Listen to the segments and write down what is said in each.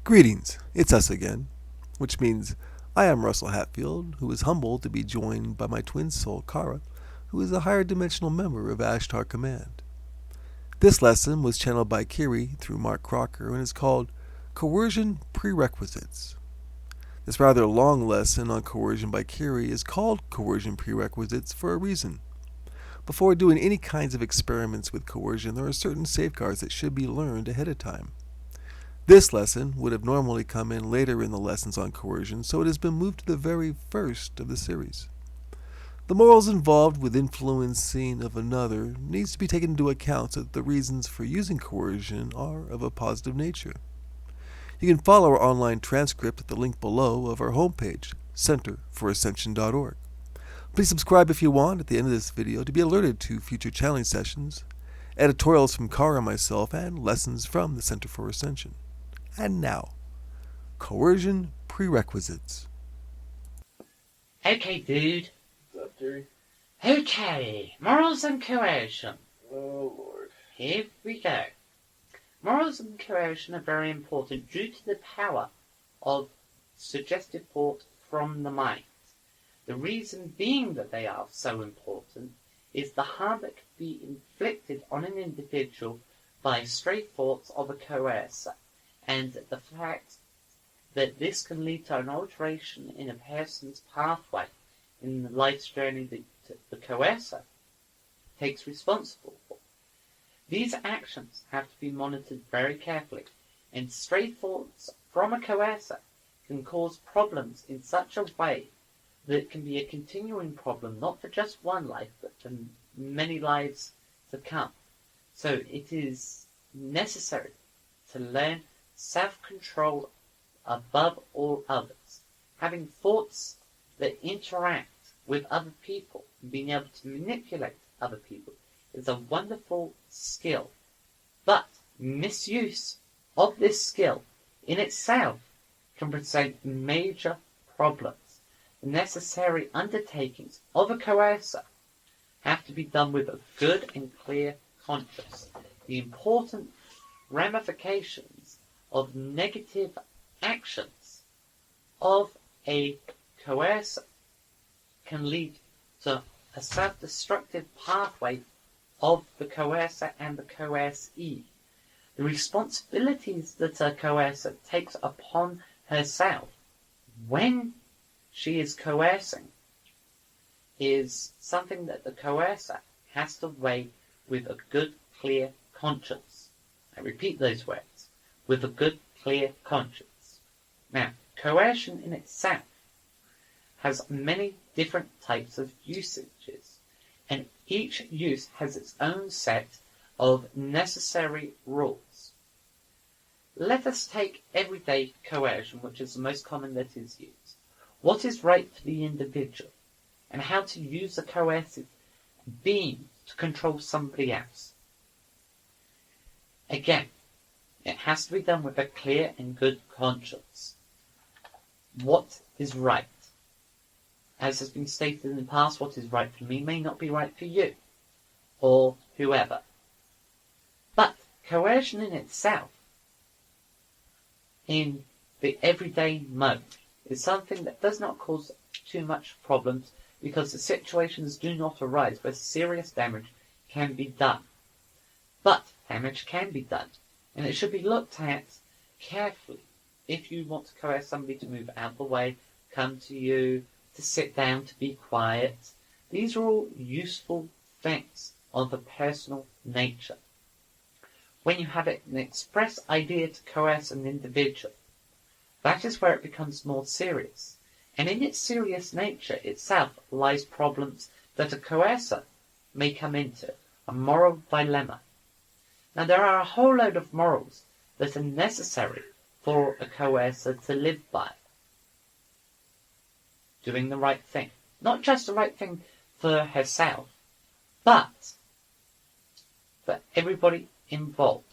Greetings, it's us again, which means I am Russell Hatfield, who is humbled to be joined by my twin soul, Kara, who is a higher dimensional member of Ashtar Command. This lesson was channeled by Kiri through Mark Crocker and is called Coercion Prerequisites. This rather long lesson on coercion by Kiri is called Coercion Prerequisites for a reason. Before doing any kinds of experiments with coercion, there are certain safeguards that should be learned ahead of time. This lesson would have normally come in later in the lessons on coercion, so it has been moved to the very first of the series. The morals involved with influencing of another needs to be taken into account so that the reasons for using coercion are of a positive nature. You can follow our online transcript at the link below of our homepage, centerforascension.org. Please subscribe if you want at the end of this video to be alerted to future challenge sessions, editorials from Kara and myself, and lessons from the Center for Ascension. And now, Coercion Prerequisites. Okay, dude. What's up, Kiri? Okay, morals and coercion. Oh, Lord. Here we go. Morals and coercion are very important due to the power of suggestive thought from the mind. The reason being that they are so important is the harm that could be inflicted on an individual by stray thoughts of a coercer, and the fact that this can lead to an alteration in a person's pathway in the life's journey that the coercer takes responsible for. These actions have to be monitored very carefully, and stray thoughts from a coercer can cause problems in such a way that it can be a continuing problem, not for just one life, but for many lives to come. So it is necessary to learn self-control above all others. Having thoughts that interact with other people and being able to manipulate other people is a wonderful skill. But misuse of this skill in itself can present major problems. The necessary undertakings of a coercer have to be done with a good and clear conscience. The important ramifications of negative actions of a coercer can lead to a self-destructive pathway of the coercer and the coercee. The responsibilities that a coercer takes upon herself when she is coercing is something that the coercer has to weigh with a good, clear conscience. I repeat those words. With a good, clear conscience. Now, coercion in itself has many different types of usages, and each use has its own set of necessary rules. Let us take everyday coercion, which is the most common that is used. What is right for the individual, and how to use a coercive being to control somebody else. Again, it has to be done with a clear and good conscience. What is right? As has been stated in the past, what is right for me may not be right for you, or whoever. But coercion in itself, in the everyday mode, is something that does not cause too much problems because the situations do not arise where serious damage can be done. But damage can be done, and it should be looked at carefully. If you want to coerce somebody to move out of the way, come to you, to sit down, to be quiet, these are all useful things of a personal nature. When you have an express idea to coerce an individual, that is where it becomes more serious. And in its serious nature itself lies problems that a coercer may come into, a moral dilemma. Now, there are a whole load of morals that are necessary for a coercer to live by. Doing the right thing. Not just the right thing for herself, but for everybody involved.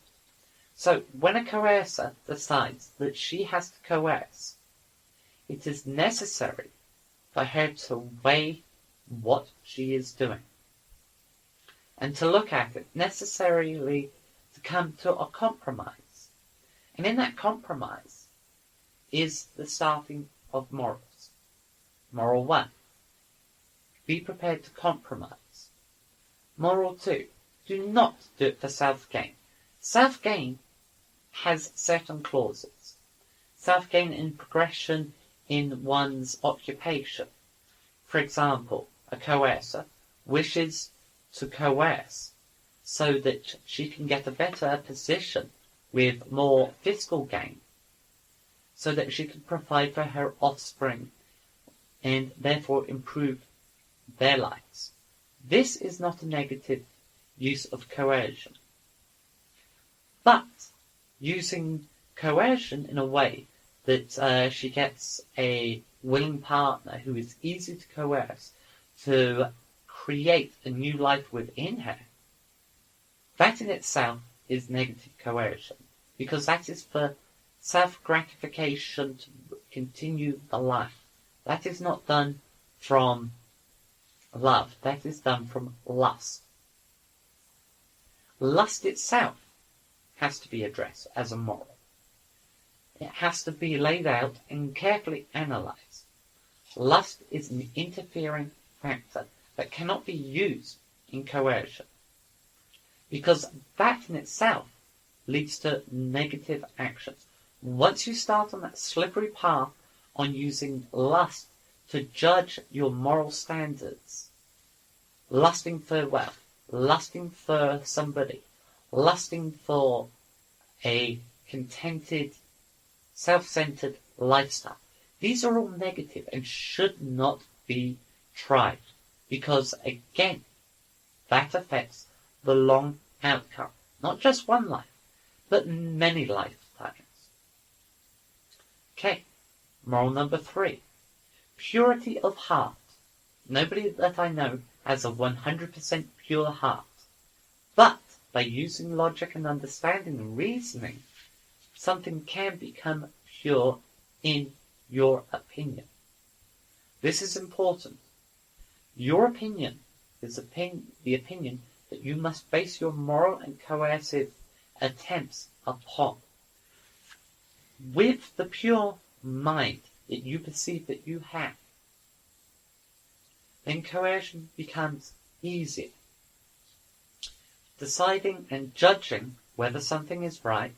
So, when a coercer decides that she has to coerce, it is necessary for her to weigh what she is doing. And to look at it, necessarily to come to a compromise. And in that compromise, is the starting of morals. Moral 1. Be prepared to compromise. Moral 2. Do not do it for self-gain. Self-gain has certain clauses. Self-gain in progression in one's occupation. For example, a coercer wishes to coerce so that she can get a better position with more fiscal gain, so that she can provide for her offspring and therefore improve their lives. This is not a negative use of coercion. But using coercion in a way that she gets a willing partner who is easy to coerce to create a new life within her, that in itself is negative coercion, because that is for self-gratification to continue the life. That is not done from love, that is done from lust. Lust itself has to be addressed as a moral. It has to be laid out and carefully analysed. Lust is an interfering factor that cannot be used in coercion, because that in itself leads to negative actions. Once you start on that slippery path on using lust to judge your moral standards, lusting for wealth, lusting for somebody, lusting for a contented, self-centered lifestyle, these are all negative and should not be tried, because again, that affects the long outcome. Not just one life, but many lifetimes. Okay, moral number 3. Purity of heart. Nobody that I know has a 100% pure heart. But by using logic and understanding and reasoning, something can become pure in your opinion. This is important. Your opinion is the opinion that you must base your moral and coercive attempts upon. With the pure mind that you perceive that you have, then coercion becomes easier. Deciding and judging whether something is right,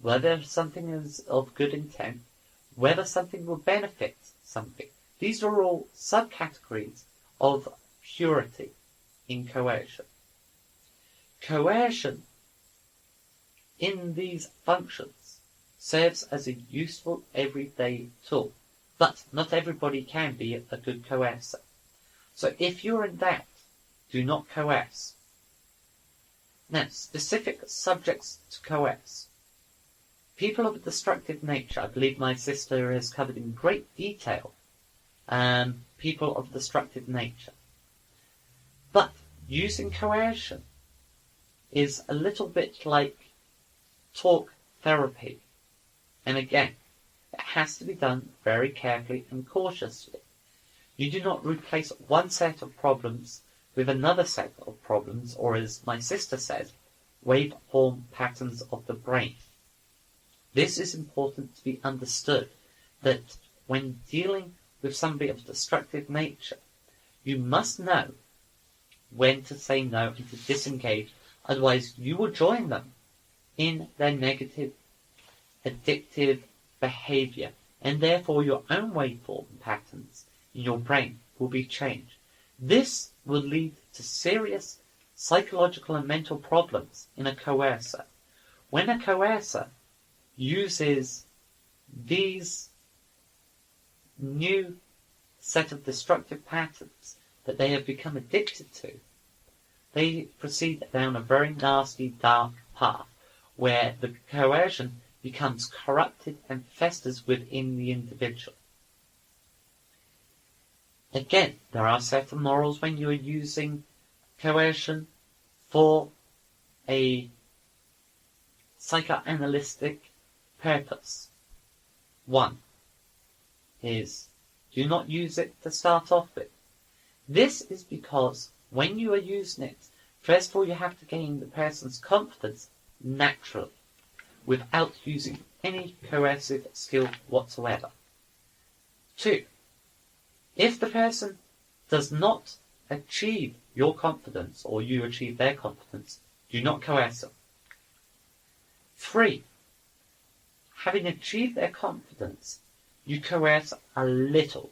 whether something is of good intent, whether something will benefit something. These are all subcategories of purity in coercion. Coercion in these functions serves as a useful everyday tool, but not everybody can be a good coercer. So if you're in doubt, do not coerce. Now, specific subjects to coerce. People of a destructive nature, I believe my sister has covered in great detail, people of destructive nature. But using coercion is a little bit like talk therapy. And again, it has to be done very carefully and cautiously. You do not replace one set of problems with another set of problems, or as my sister says, waveform patterns of the brain. This is important to be understood, that when dealing with somebody of destructive nature, you must know when to say no and to disengage, otherwise you will join them in their negative, addictive behavior, and therefore your own waveform patterns in your brain will be changed. This will lead to serious psychological and mental problems in a coercer. When a coercer uses these new set of destructive patterns that they have become addicted to, they proceed down a very nasty, dark path where the coercion becomes corrupted and festers within the individual. Again, there are certain morals when you are using coercion for a psychoanalytic purpose. One is, do not use it to start off with. This is because when you are using it, first of all you have to gain the person's confidence naturally. without using any coercive skill whatsoever. 2. If the person does not achieve your confidence or you achieve their confidence, do not coerce them. 3. Having achieved their confidence, you coerce a little,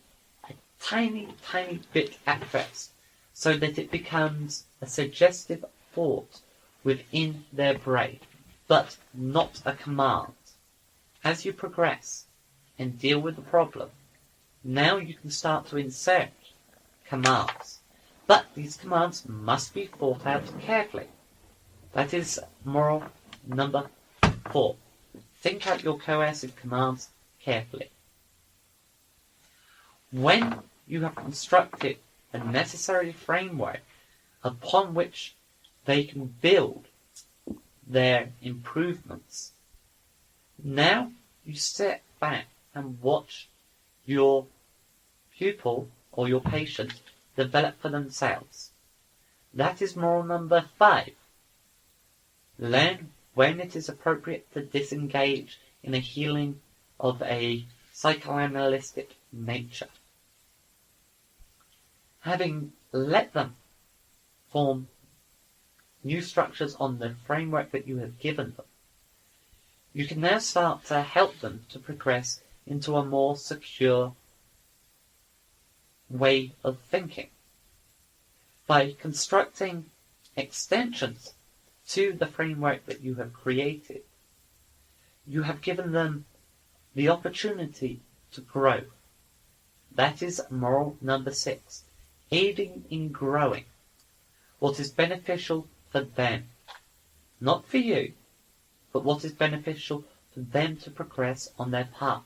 a tiny, tiny bit at first, so that it becomes a suggestive thought within their brain, but not a command. As you progress and deal with the problem, now you can start to insert commands. But these commands must be thought out carefully. That is moral number 4. Think out your coercive commands carefully. When you have constructed a necessary framework upon which they can build their improvements, now you step back and watch your pupil or your patient develop for themselves. That is moral number 5. Learn when it is appropriate to disengage in a healing of a psychoanalytic nature. Having let them form new structures on the framework that you have given them, you can now start to help them to progress into a more secure way of thinking by constructing extensions to the framework that you have created. You have given them the opportunity to grow. That is moral number 6. Aiding in growing what is beneficial for them. Not for you, but what is beneficial for them to progress on their path.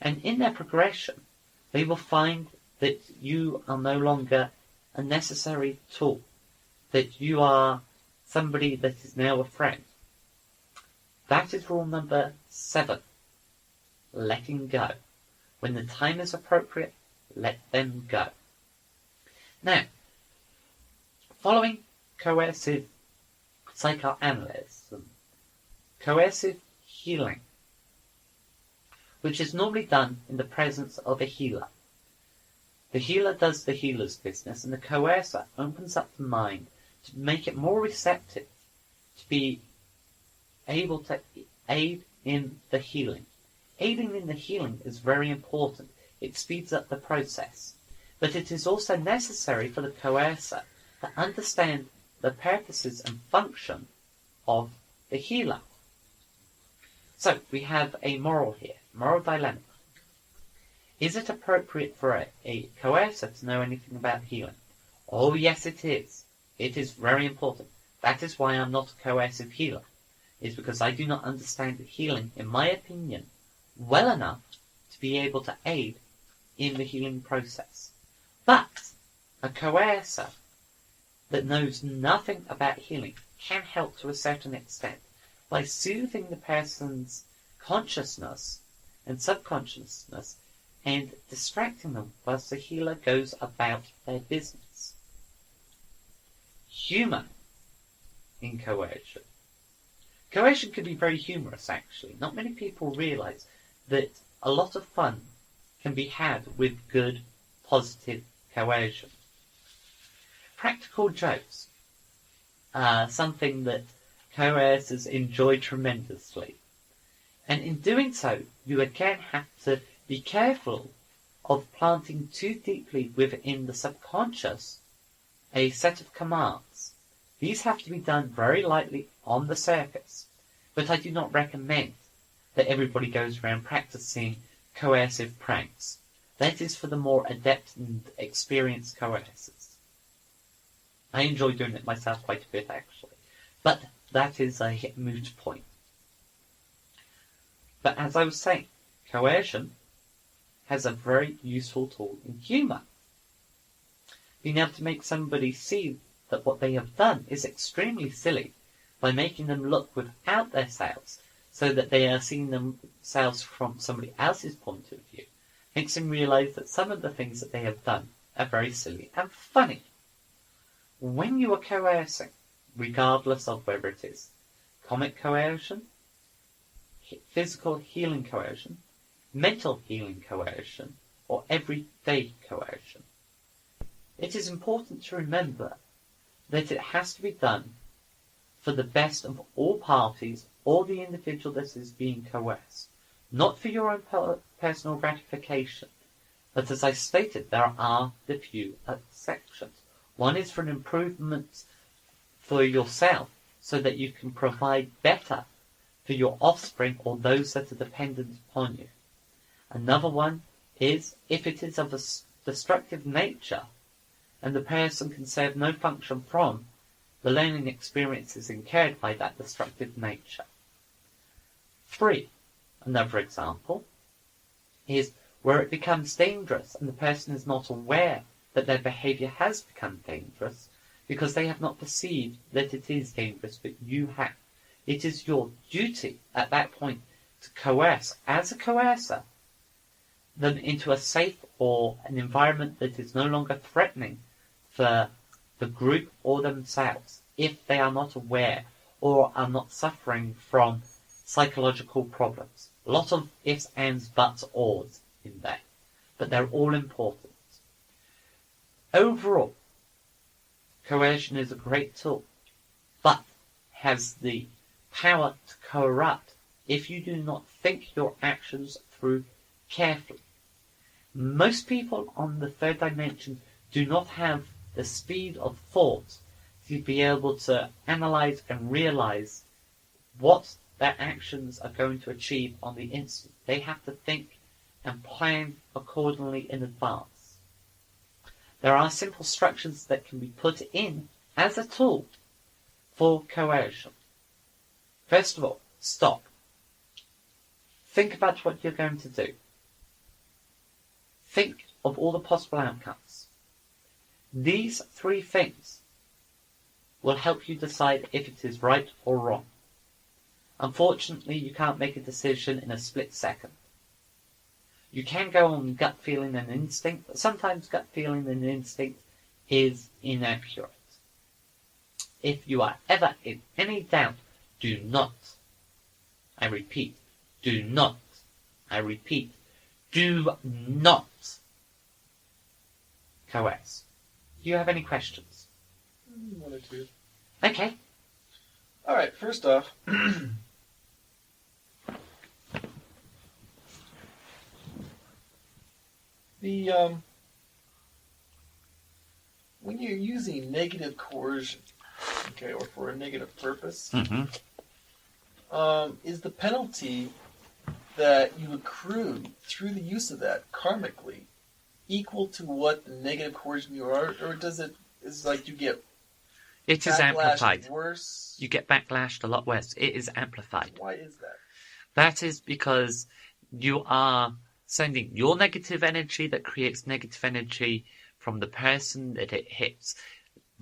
And in their progression, they will find that you are no longer a necessary tool, that you are somebody that is now a friend. That is rule number 7. Letting go. When the time is appropriate, let them go. Now, following coercive psychoanalysis, coercive healing, which is normally done in the presence of a healer. The healer does the healer's business, and the coercer opens up the mind to make it more receptive, to be able to aid in the healing. Aiding in the healing is very important. It speeds up the process. But it is also necessary for the coercer to understand the purposes and function of the healer. So, we have a moral here, moral dilemma. Is it appropriate for a coercer to know anything about healing? Oh, yes, it is. It is very important. That is why I'm not a coercive healer. It's because I do not understand healing, in my opinion, well enough to be able to aid in the healing process. But a coercer that knows nothing about healing can help to a certain extent by soothing the person's consciousness and subconsciousness and distracting them whilst the healer goes about their business. Humour in coercion. Coercion can be very humorous, actually. Not many people realise that a lot of fun can be had with good, positive coercion. Practical jokes are something that coercers enjoy tremendously. And in doing so, you again have to be careful of planting too deeply within the subconscious a set of commands. These have to be done very lightly on the surface, but I do not recommend that everybody goes around practicing coercive pranks. That is for the more adept and experienced coercers. I enjoy doing it myself quite a bit, actually, but that is a moot point. But as I was saying, coercion has a very useful tool in humour. Being able to make somebody see that what they have done is extremely silly by making them look without their selves, so that they are seeing themselves from somebody else's point of view, makes them realise that some of the things that they have done are very silly and funny. When you are coercing, regardless of whether it is comic coercion, physical healing coercion, mental healing coercion, or everyday coercion. It is important to remember that it has to be done for the best of all parties or the individual that is being coerced, not for your own personal gratification. But as I stated, there are the few exceptions. One is for an improvement for yourself so that you can provide better for your offspring or those that are dependent upon you. Another one is if it is of a destructive nature and the person can serve no function from the learning experiences incurred by that destructive nature. 3. Another example is where it becomes dangerous and the person is not aware that their behavior has become dangerous because they have not perceived that it is dangerous, but you have. It is your duty at that point to coerce, as a coercer, them into a safe or an environment that is no longer threatening for the group or themselves if they are not aware or are not suffering from psychological problems. A lot of ifs, ands, buts, ors in there, but they're all important. Overall, coercion is a great tool, but has the power to corrupt if you do not think your actions through carefully. Most people on the third dimension do not have the speed of thought to be able to analyze and realize what their actions are going to achieve on the instant. They have to think and plan accordingly in advance. There are simple structures that can be put in as a tool for coercion. First of all, stop. Think about what you're going to do. Think of all the possible outcomes. These 3 things will help you decide if it is right or wrong. Unfortunately, you can't make a decision in a split second. You can go on gut feeling and instinct, but sometimes gut feeling and instinct is inaccurate. If you are ever in any doubt, do not, I repeat, do not, I repeat, do not coerce. Do you have any questions? 1 or 2. Okay. All right. First off, when you're using negative coercion, okay, or for a negative purpose, is the penalty that you accrue through the use of that karmically equal to what the negative coercion you are, or does it is like you get it is amplified worse? You get backlashed a lot worse. It is amplified. Why is that? That is because you are sending your negative energy that creates negative energy from the person that it hits,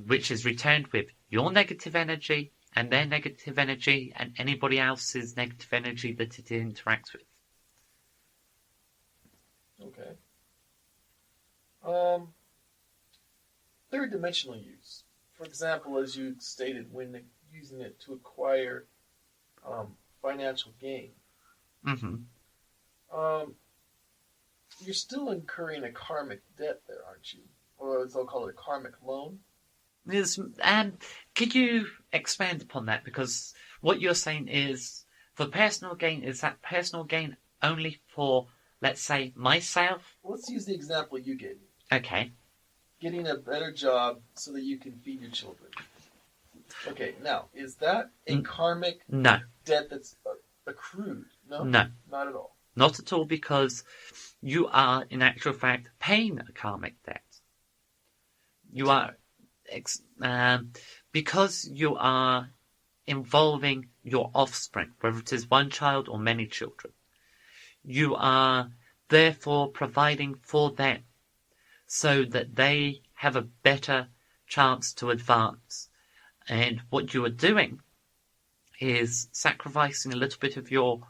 which is returned with your negative energy and their negative energy and anybody else's negative energy that it interacts with. Okay. Third dimensional use. For example, as you stated, when using it to acquire financial gain, you're still incurring a karmic debt there, aren't you? Or as they'll call it, a karmic loan. And could you expand upon that? Because what you're saying is, for personal gain, is that personal gain only for, let's say, myself? Let's use the example you gave me. Okay. Getting a better job so that you can feed your children. Okay, now, is that a karmic debt that's accrued? No? No. Not at all. Not at all, because you are, in actual fact, paying a karmic debt. You are, because you are involving your offspring, whether it is one child or many children. You are therefore providing for them so that they have a better chance to advance. And what you are doing is sacrificing a little bit of your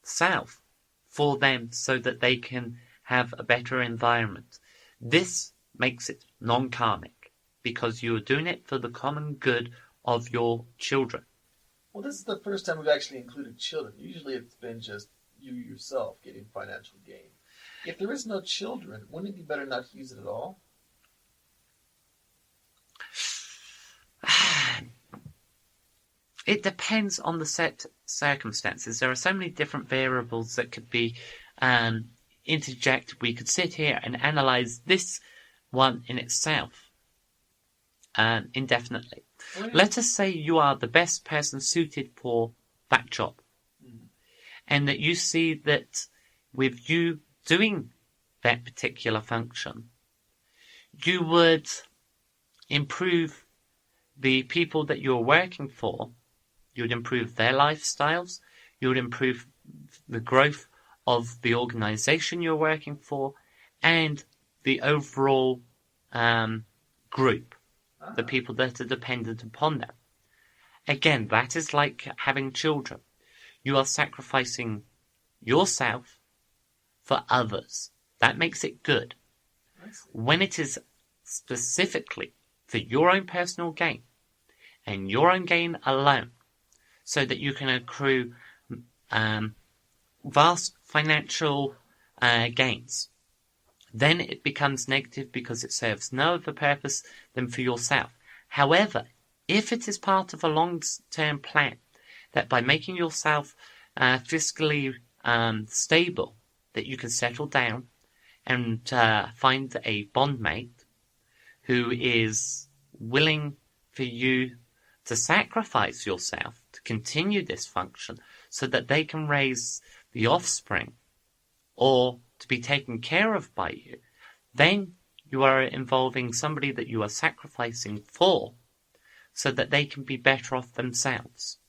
self for them so that they can have a better environment. This makes it non-karmic because you are doing it for the common good of your children. Well, this is the first time we've actually included children. Usually it's been just you yourself getting financial gain. If there is no children, wouldn't it be better not to use it at all? It depends on the set circumstances. There are so many different variables that could be interjected. We could sit here and analyze this one in itself indefinitely. Let us say you are the best person suited for that job. Mm-hmm. And that you see that with you doing that particular function, you would improve the people that you're working for, you would improve their lifestyles, you would improve the growth of the organization you're working for, and the overall group, the people that are dependent upon them. Again, that is like having children. You are sacrificing yourself for others. That makes it good. When it is specifically for your own personal gain, and your own gain alone, so that you can accrue vast financial gains, then it becomes negative because it serves no other purpose than for yourself. However, if it is part of a long-term plan, that by making yourself fiscally stable, that you can settle down and find a bondmate who is willing for you to sacrifice yourself to continue this function so that they can raise the offspring or to be taken care of by you, then you are involving somebody that you are sacrificing for so that they can be better off themselves.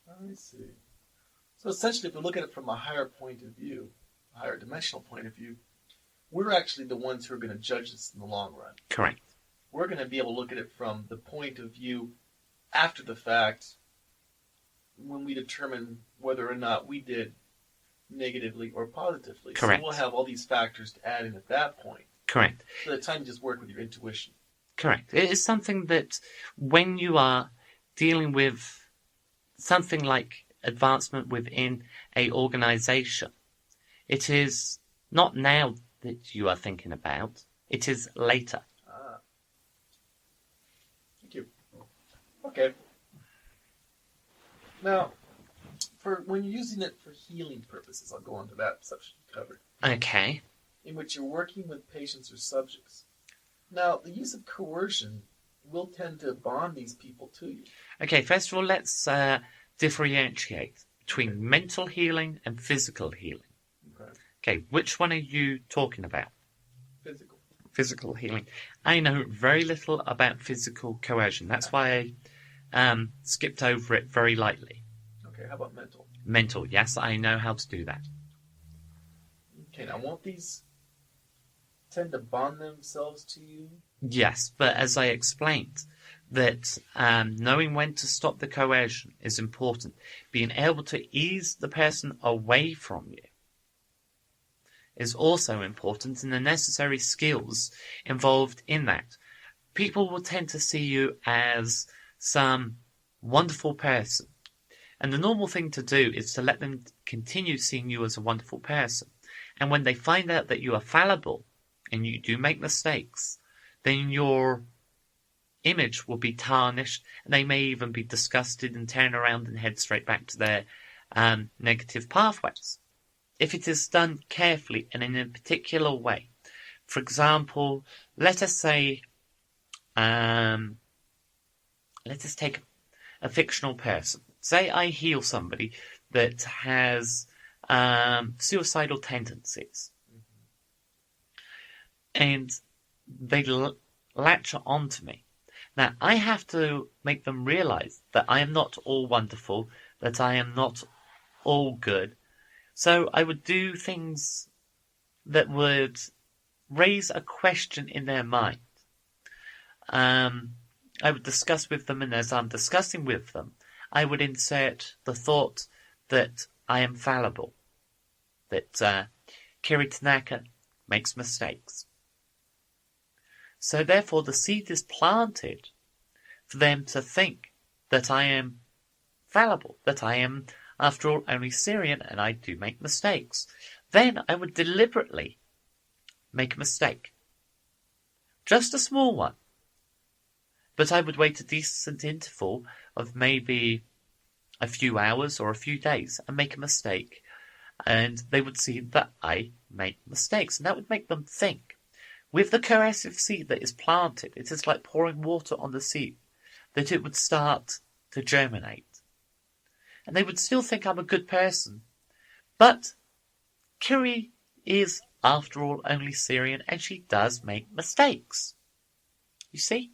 I see. So essentially, if we look at it from a higher point of view, a higher dimensional point of view, we're actually the ones who are going to judge this in the long run. Correct. We're going to be able to look at it from the point of view after the fact, when we determine whether or not we did negatively or positively. Correct. So we'll have all these factors to add in at that point. Correct. So the time to just work with your intuition. Correct. It is something that when you are dealing with something like advancement within a organization, it is not now that you are thinking about, it is later. Thank you. Okay. Now, for when you're using it for healing purposes, I'll go on to that section you covered. Okay. In which you're working with patients or subjects. Now, the use of coercion will tend to bond these people to you. Okay, first of all, let's differentiate between mental healing and physical healing. Okay, which one are you talking about? Physical. Physical healing. I know very little about physical coercion. That's why I skipped over it very lightly. Okay, how about mental? Mental, yes, I know how to do that. Okay, now won't these tend to bond themselves to you? Yes, but as I explained, that knowing when to stop the coercion is important. Being able to ease the person away from you is also important, and the necessary skills involved in that. People will tend to see you as some wonderful person, and the normal thing to do is to let them continue seeing you as a wonderful person. And when they find out that you are fallible and you do make mistakes, then your image will be tarnished, and they may even be disgusted and turn around and head straight back to their negative pathways. If it is done carefully and in a particular way. For example, let us say, let us take a fictional person. Say I heal somebody that has suicidal tendencies. And they latch onto me. Now, I have to make them realize that I am not all wonderful, that I am not all good. So I would do things that would raise a question in their mind. I would discuss with them, and as I'm discussing with them, I would insert the thought that I am fallible, that Kiri makes mistakes. So therefore the seed is planted for them to think that I am fallible, that I am, after all, only Syrian and I do make mistakes. Then I would deliberately make a mistake. Just a small one. But I would wait a decent interval of maybe a few hours or a few days and make a mistake. And they would see that I make mistakes. And that would make them think. With the coercive seed that is planted, it is like pouring water on the seed, that it would start to germinate. And they would still think I'm a good person. But Kiri is, after all, only Syrian, and she does make mistakes. You see?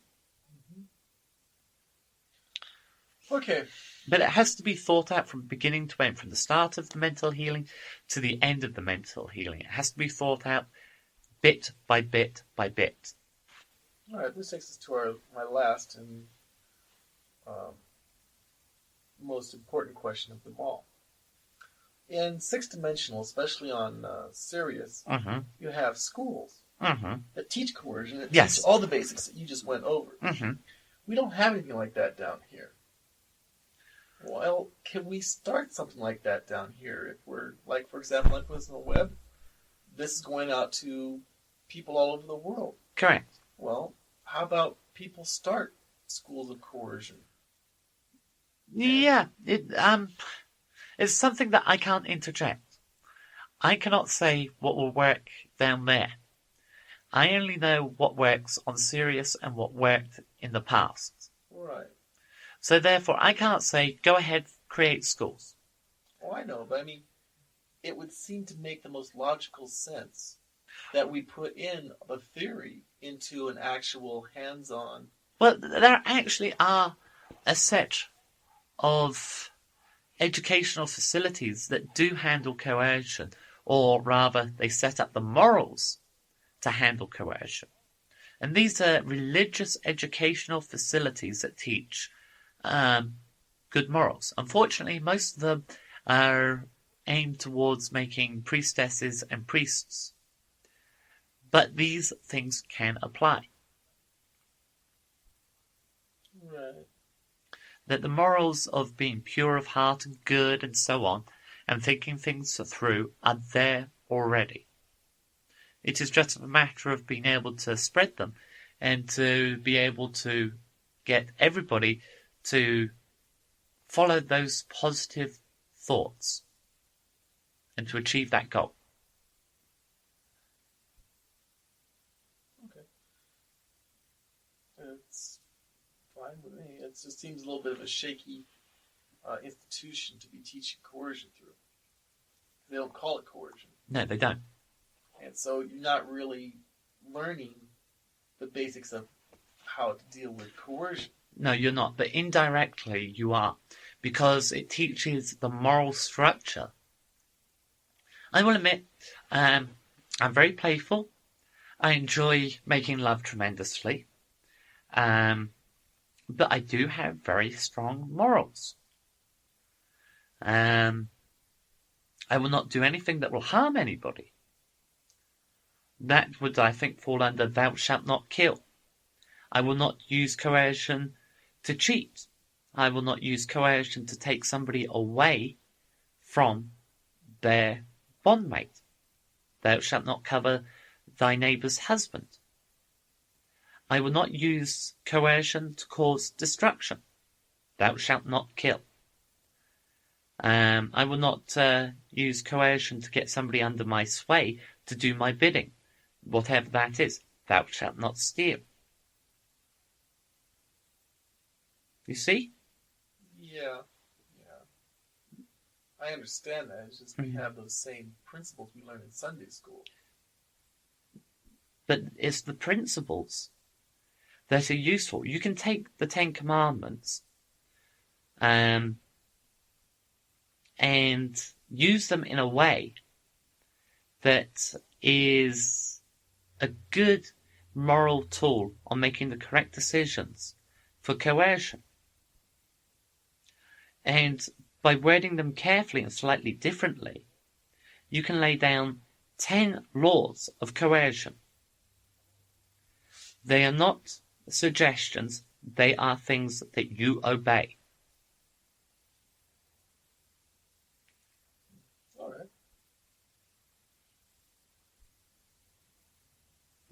Okay. But it has to be thought out from beginning to end, from the start of the mental healing to the end of the mental healing. It has to be thought out bit by bit by bit. All right, this takes us to my last and most important question of them all. In six-dimensional, especially on Sirius, you have schools that teach coercion, that teach all the basics that you just went over. We don't have anything like that down here. Well, can we start something like that down here? If we're, like, for example, like with the web, this is going out to people all over the world. Correct. Well, how about people start schools of coercion? Yeah, it's something that I can't interject. I cannot say what will work down there. I only know what works on Sirius and what worked in the past. Right. So therefore, I can't say, go ahead, create schools. Oh, I know, but I mean, it would seem to make the most logical sense that we put in the theory into an actual hands-on... Well, there actually are a set of educational facilities that do handle coercion, or rather, they set up the morals to handle coercion. And these are religious educational facilities that teach good morals. Unfortunately, most of them are aimed towards making priestesses and priests. But these things can apply. Right. That the morals of being pure of heart and good and so on, and thinking things through, are there already. It is just a matter of being able to spread them and to be able to get everybody to follow those positive thoughts and to achieve that goal. Okay. It's fine with me. It just seems a little bit of a shaky institution to be teaching coercion through. They don't call it coercion. No, they don't. And so you're not really learning the basics of how to deal with coercion. No, you're not. But indirectly, you are. Because it teaches the moral structure. I will admit, I'm very playful. I enjoy making love tremendously. But I do have very strong morals. I will not do anything that will harm anybody. That would, I think, fall under thou shalt not kill. I will not use coercion to cheat. I will not use coercion to take somebody away from their bondmate. Thou shalt not cover thy neighbour's husband. I will not use coercion to cause destruction. Thou shalt not kill. I will not use coercion to get somebody under my sway to do my bidding, whatever that is. Thou shalt not steal. You see? Yeah. I understand that. It's just we have those same principles we learn in Sunday school. But it's the principles that are useful. You can take the Ten Commandments and use them in a way that is a good moral tool on making the correct decisions for coercion. And by wording them carefully and slightly differently, you can lay down 10 laws of coercion. They are not suggestions, they are things that you obey.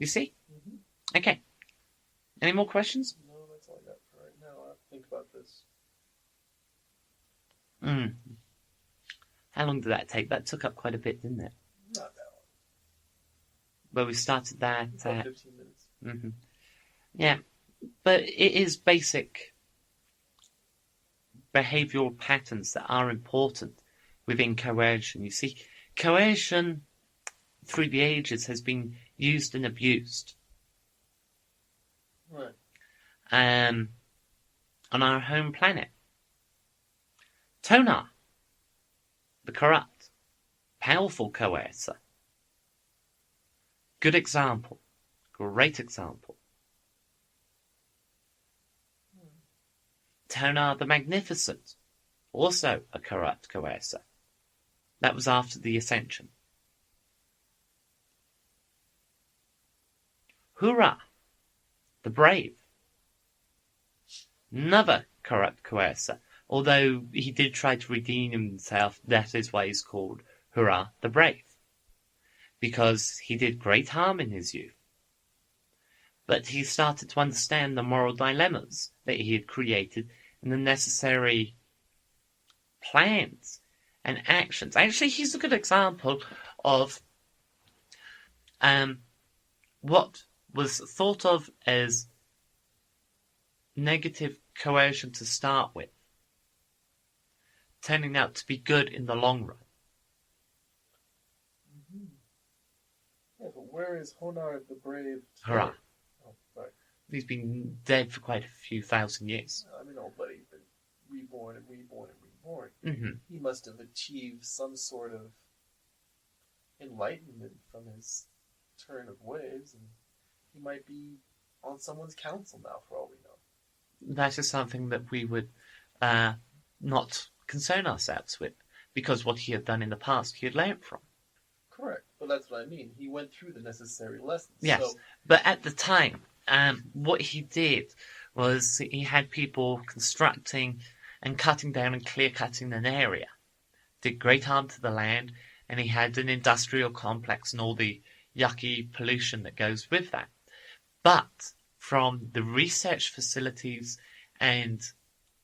You see? Mm-hmm. Okay. Any more questions? No, that's all I got for right now. I'll have to think about this. How long did that take? That took up quite a bit, didn't it? Not that long. Well, we started that About 15 minutes. Mm-hmm. Yeah, but it is basic behavioural patterns that are important within coercion. You see, coercion through the ages has been used and abused. Right. On our home planet. Tonar, the corrupt, powerful coercer. Good example. Great example. Tonar the Magnificent, also a corrupt coercer. That was after the Ascension. Hurrah, the Brave. Another corrupt coercer, although he did try to redeem himself. That is why he's called Hurrah, the Brave, because he did great harm in his youth. But he started to understand the moral dilemmas that he had created and the necessary plans and actions. Actually, he's a good example of what was thought of as negative coercion to start with, turning out to be good in the long run. Mm-hmm. Yeah, but where is Honar the Brave? Hurrah. Oh, right. He's been dead for quite a few thousand years. I mean, old buddy's been reborn and reborn and reborn. Mm-hmm. He must have achieved some sort of enlightenment from his turn of ways, and he might be on someone's council now, for all we know. That is something that we would not concern ourselves with, because what he had done in the past, he had learned from. Correct, but that's what I mean. He went through the necessary lessons. Yes, so... but at the time, what he did was he had people constructing and cutting down and clear-cutting an area. Did great harm to the land, and he had an industrial complex and all the yucky pollution that goes with that. But from the research facilities and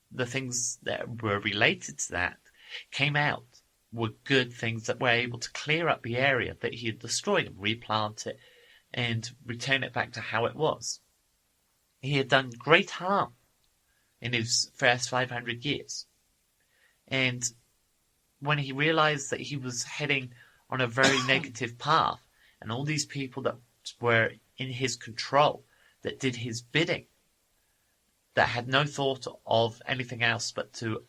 the things that were related to that came out were good things that were able to clear up the area that he had destroyed and replant it and return it back to how it was. He had done great harm in his first 500 years. And when he realized that he was heading on a very negative path, and all these people that were in his control, that did his bidding, that had no thought of anything else but to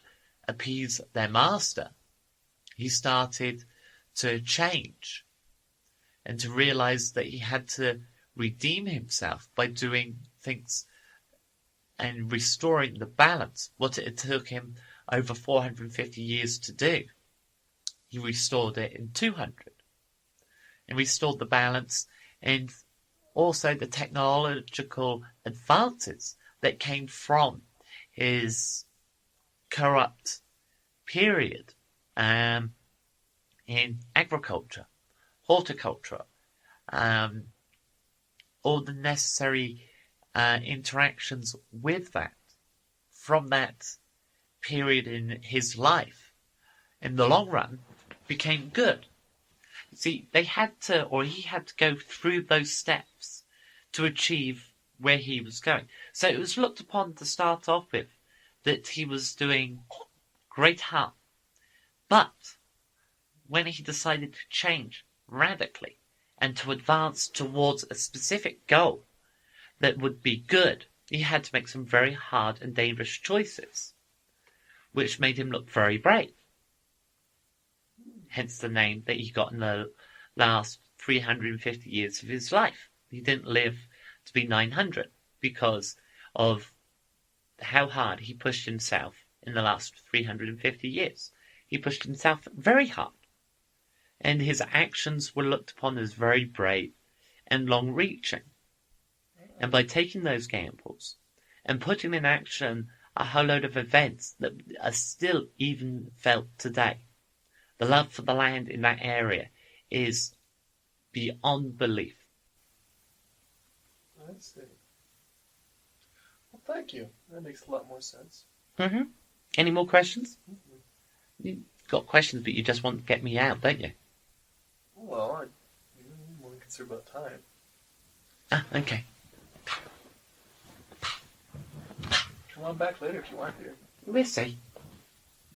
appease their master, he started to change and to realize that he had to redeem himself by doing things and restoring the balance. What it took him over 450 years to do, he restored it in 200. And restored the balance and also the technological advances that came from his corrupt period in agriculture, horticulture, all the necessary interactions with that from that period in his life, in the long run, became good. See, he had to go through those steps to achieve where he was going. So it was looked upon to start off with that he was doing great harm. But when he decided to change radically and to advance towards a specific goal that would be good, he had to make some very hard and dangerous choices, which made him look very brave. Hence the name that he got in the last 350 years of his life. He didn't live to be 900 because of how hard he pushed himself in the last 350 years. He pushed himself very hard. And his actions were looked upon as very brave and long-reaching. And by taking those gambles and putting in action a whole load of events that are still even felt today, the love for the land in that area is beyond belief. see. Well, thank you. That makes a lot more sense. Mm-hmm. Any more questions? Mm-hmm. You've got questions, but you just want to get me out, don't you? Well, I'm more concerned about time. Ah, okay. Come on back later if you want to. We'll see.